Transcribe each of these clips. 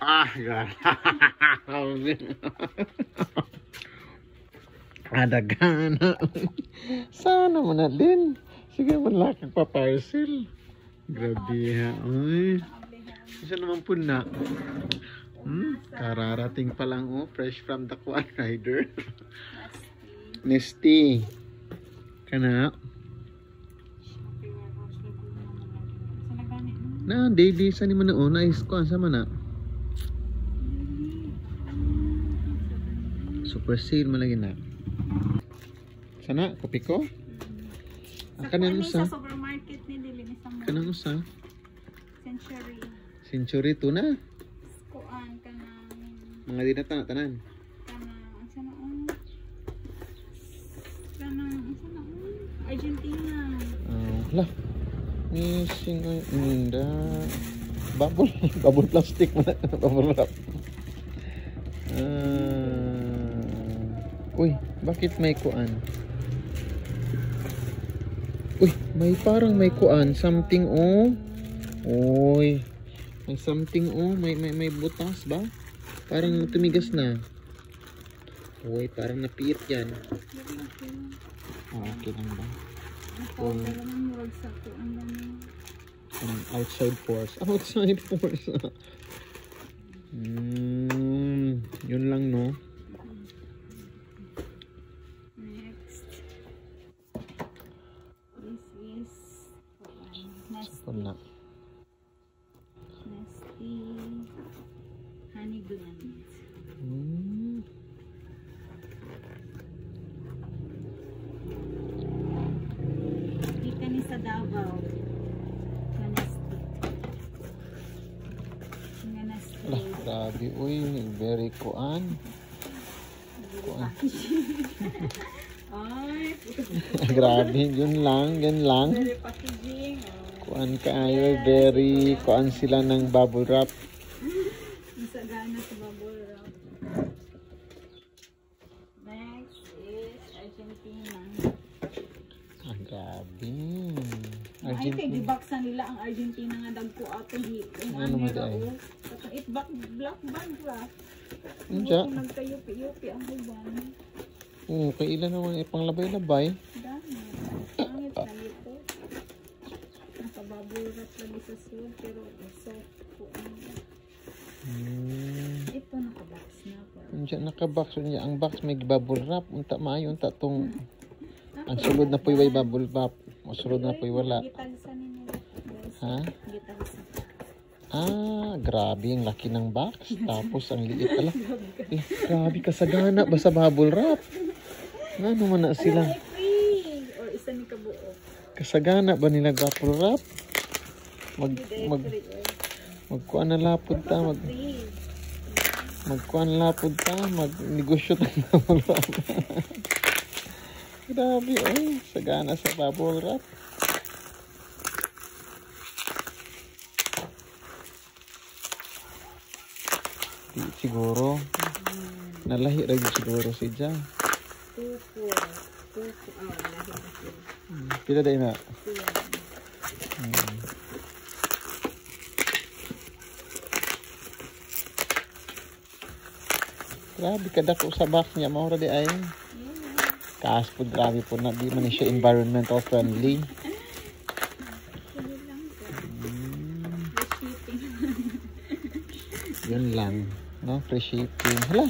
Ah, God. Adagana. Sana mo na din. Sige, malakang pa parcel. Grabe ha. Uy. Isa naman po na. Kararating pa lang oh. Fresh from the Kuan Rider. Nesty. Kana. Na, daily sa ni mo na oh. Nice ko. Sama na. Super sale mo lagi na. Sana, kopi ko? Kanang usa? Sa supermarket ni Dili ni Sambo. Kanang usa? Century. Century to na? Kuan kanang mga di na tanan. Kanang sana on. Kanang sana on. Argentina. Lah. Missing ay inda. Bubble plastic mo na. Bubble wrap. Uy, bakit may kuan? Uy, may parang may kuan, something oh. Uy. May something oh, may butas ba? Parang tumigas na. Uy, parang napiyit yan. Okay lang ba? Outside force. Outside force. Yun lang no. Nesty honey blend. Dito ni sa Davao. Nesty. Lah, grabe uy, very kuan. Ay, grabe, yun lang. very packaging. Kuan kaayo, very kuan sila ng bubble wrap. Masagana sa bubble wrap. Next is Argentina. Grabe. Ay, kay gibaksan nila ang Argentina nga dagko atong hit. Ano mo dai? It black band ra. Unja? Nagkayupi-yupi ang uban. Kay ilan naman ipanglabay-labay. Dami. Pangit na ito. Nakabubble wrap lagi sa sud pero soft po. Ito nakabox na po. Unja nakabox unya ang box may bubble wrap unta maayo unta tong ang sulod na puy way bubble wrap. O sulod na puy wala. Gitagsan ninyo. Ha? Gitagsan. Grabe ang laki ng box. Tapos ang liit ala. Grabe kasagana ba sa bubble wrap? Ano man na sila? Or isa ni kabuo. Kasagana ba nila bubble wrap? Magkuan na lapod ta magkuan lapod ta magnegosyo ta ng bubble wrap. Grabe oh, sagana sa bubble wrap. Di siguro nalahi ra siguro si Ja. Pila day na? Grabe kadako sa box niya maura di ay. Kaas po grabe po na di man siya environmental friendly. Yun lang, no? Free shipping. Hala.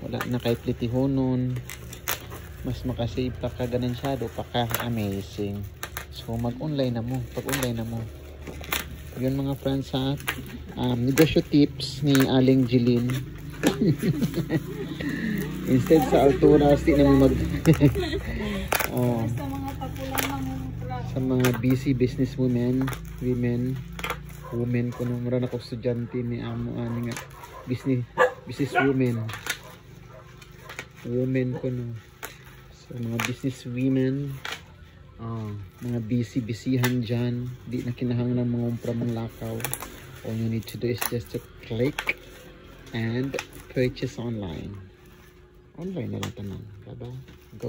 Wala na kay plitihonon. Mas makasave pa ka ganansyado, pa ka amazing. So mag-online na mo, pag-online na mo. Yun mga friends ha. Negosyo tips ni Aling Jeline. Instead sa altura, di naman sa mga busy business women ko nung mara na ko estudyante ni amo ani nga business women ko no. So mga business women mga busy-busyhan dyan, di na kinahanglan mga umpra mong lakaw. All you need to do is just to click and purchase online na lang tanan. Bye-bye. Go